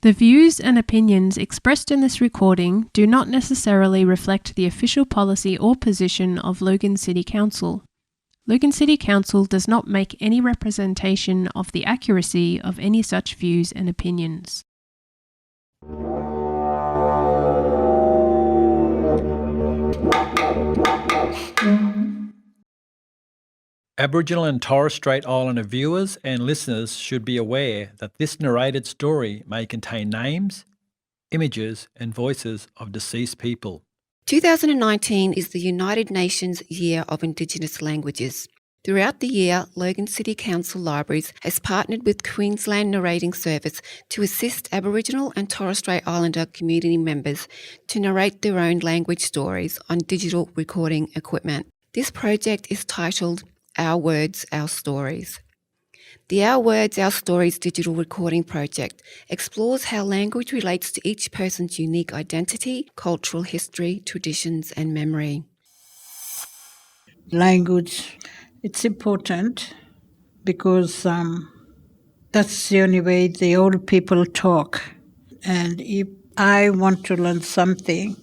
The views and opinions expressed in this recording do not necessarily reflect the official policy or position of Logan City Council. Logan City Council does not make any representation of the accuracy of any such views and opinions. Aboriginal and Torres Strait Islander viewers and listeners should be aware that this narrated story may contain names, images and voices of deceased people. 2019 is the United Nations Year of Indigenous Languages. Throughout the year, Logan City Council Libraries has partnered with Queensland Narrating Service to assist Aboriginal and Torres Strait Islander community members to narrate their own language stories on digital recording equipment. This project is titled Our Words, Our Stories. The Our Words, Our Stories digital recording project explores how language relates to each person's unique identity, cultural history, traditions and memory. Language, it's important because that's the only way the old people talk. And if I want to learn something,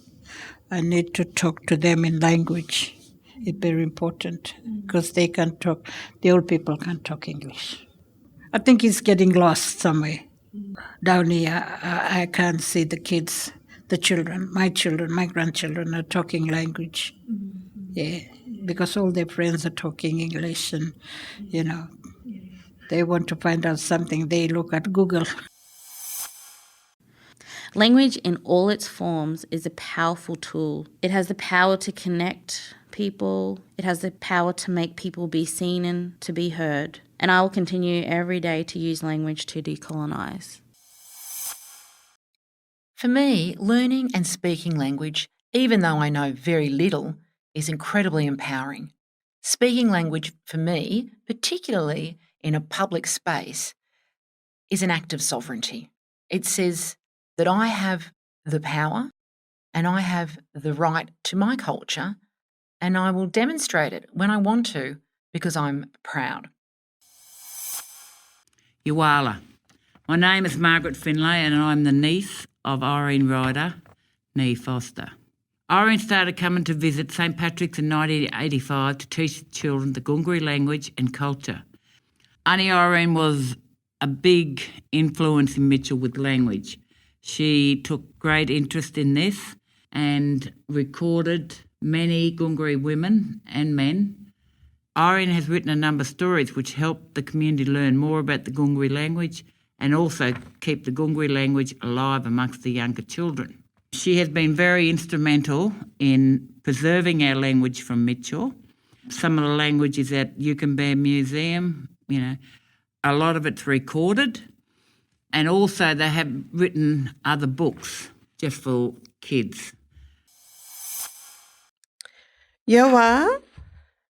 I need to talk to them in language. It's very important because they can talk, the old people can talk English. I think it's getting lost somewhere. Down here, I can't see the kids, the children, my grandchildren are talking language. Yeah, because all their friends are talking English and, they want to find out something, they look at Google. Language in all its forms is a powerful tool. It has the power to connect people. It has the power to make people be seen and to be heard. And I will continue every day to use language to decolonise. For me, learning and speaking language, even though I know very little, is incredibly empowering. Speaking language for me, particularly in a public space, is an act of sovereignty. It says that I have the power and I have the right to my culture, and I will demonstrate it when I want to because I'm proud. Yuwala. My name is Margaret Finlay and I'm the niece of Irene Ryder, nee Foster. Irene started coming to visit St Patrick's in 1985 to teach the children the Gungri language and culture. Auntie Irene was a big influence in Mitchell with language. She took great interest in this and recorded many Gungri women and men. Irene has written a number of stories which help the community learn more about the Gungri language and also keep the Gungri language alive amongst the younger children. She has been very instrumental in preserving our language from Mitchell. Some of the language is at Yukonbear Museum, a lot of it's recorded, and also they have written other books just for kids. Yowa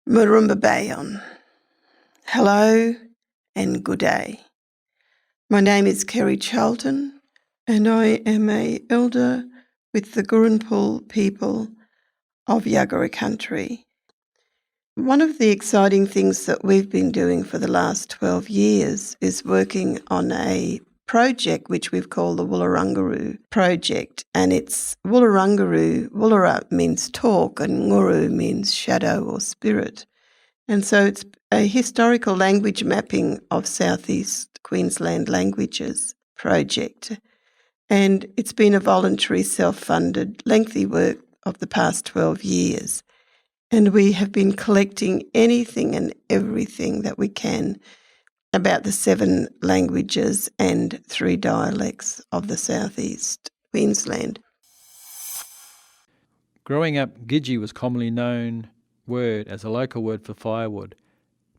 Murumba Bayon. Hello and good day. My name is Kerry Charlton and I am an elder with the Gurunpul people of Yagara country. One of the exciting things that we've been doing for the last 12 years is working on a project which we've called the Woolarungaroo project, and it's Woolarungaroo. Woolara means talk and Nguru means shadow or spirit. And so it's a historical language mapping of Southeast Queensland languages project. And it's been a voluntary, self-funded, lengthy work of the past 12 years. And we have been collecting anything and everything that we can about the 7 languages and 3 dialects of the Southeast Queensland. Growing up, Gidgee was commonly known word as a local word for firewood,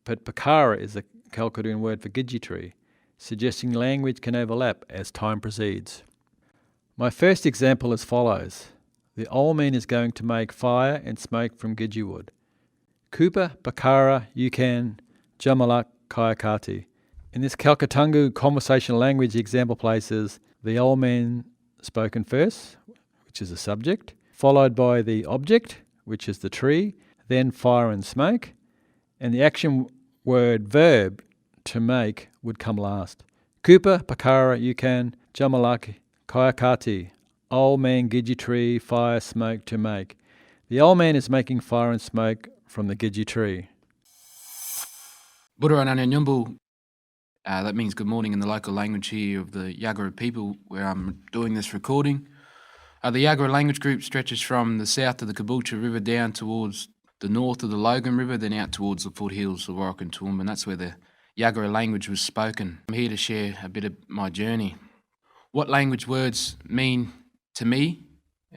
but Pakara is a Kalkadoon word for Gidgee tree, suggesting language can overlap as time proceeds. My first example as follows. The old man is going to make fire and smoke from Gidgee wood. Cooper, Pakara, Yukan, Jamalak, Kayakati. In this Kalkatungu conversational language, the example places the old man spoken first, which is the subject, followed by the object, which is the tree, then fire and smoke, and the action word verb to make would come last. Cooper, Pakara, Yukan, Jamalaki, Kayakati, Old Man Gidgee Tree, Fire, Smoke to Make. The old man is making fire and smoke from the Gidgee tree. Budarananyanyumbu, that means good morning in the local language here of the Yagara people where I'm doing this recording. The Yagara language group stretches from the south of the Caboolture River down towards the north of the Logan River, then out towards the foothills of Warwick and Toowoomba, and that's where the Yagara language was spoken. I'm here to share a bit of my journey. What language words mean to me,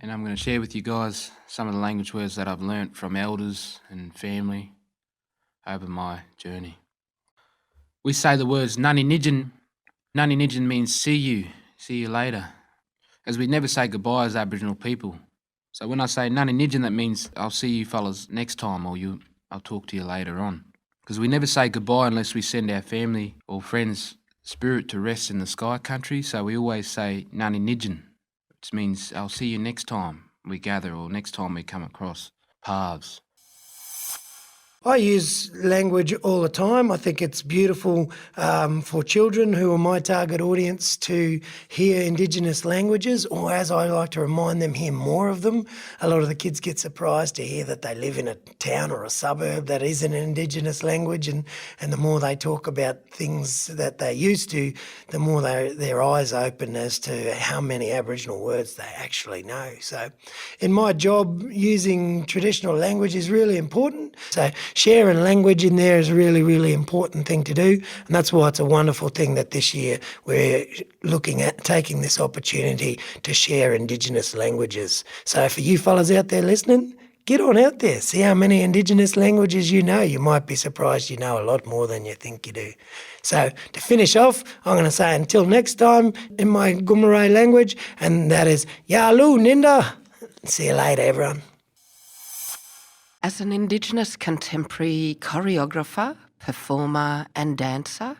and I'm going to share with you guys some of the language words that I've learnt from elders and family over my journey. We say the words Nani Nijin. Nani Nijin means see you later, as we never say goodbye as Aboriginal people. So when I say Nani Nijin, that means I'll see you fellas next time, or I'll talk to you later on. Because we never say goodbye unless we send our family or friends' spirit to rest in the sky country, so we always say Nani Nijin, which means I'll see you next time we gather or next time we come across paths. I use language all the time. I think it's beautiful for children who are my target audience to hear Indigenous languages, or as I like to remind them, hear more of them. A lot of the kids get surprised to hear that they live in a town or a suburb that is an Indigenous language, and the more they talk about things that they used to, the more their eyes open as to how many Aboriginal words they actually know. So in my job, using traditional language is really important. So sharing language in there is a really, really important thing to do, and that's why it's a wonderful thing that this year we're looking at taking this opportunity to share Indigenous languages. So for you fellas out there listening, get on out there, see how many Indigenous languages you know. You might be surprised you know a lot more than you think you do. So to finish off, I'm going to say until next time in my Gumaray language, and that is Yalu Ninda. See you later, everyone. As an Indigenous contemporary choreographer, performer and dancer,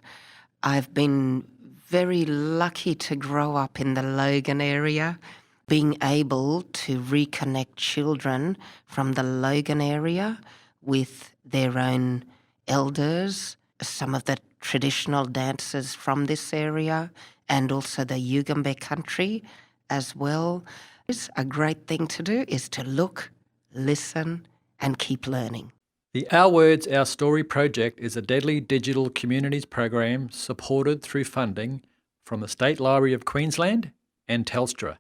I've been very lucky to grow up in the Logan area, being able to reconnect children from the Logan area with their own elders, some of the traditional dancers from this area, and also the Yugambeh country as well. A great thing to do is to look, listen, and keep learning. The Our Words, Our Story project is a deadly digital communities program supported through funding from the State Library of Queensland and Telstra.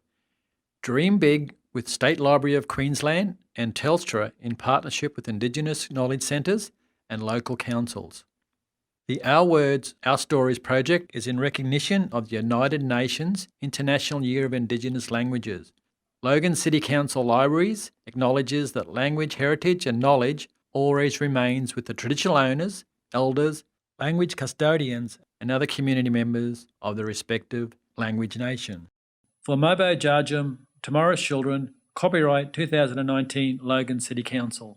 Dream big with State Library of Queensland and Telstra in partnership with Indigenous Knowledge Centres and local councils. The Our Words, Our Stories project is in recognition of the United Nations International Year of Indigenous Languages. Logan City Council Libraries acknowledges that language heritage and knowledge always remains with the traditional owners, elders, language custodians and other community members of the respective language nation. For Mobo Jarjum, Tomorrow's Children, copyright 2019 Logan City Council.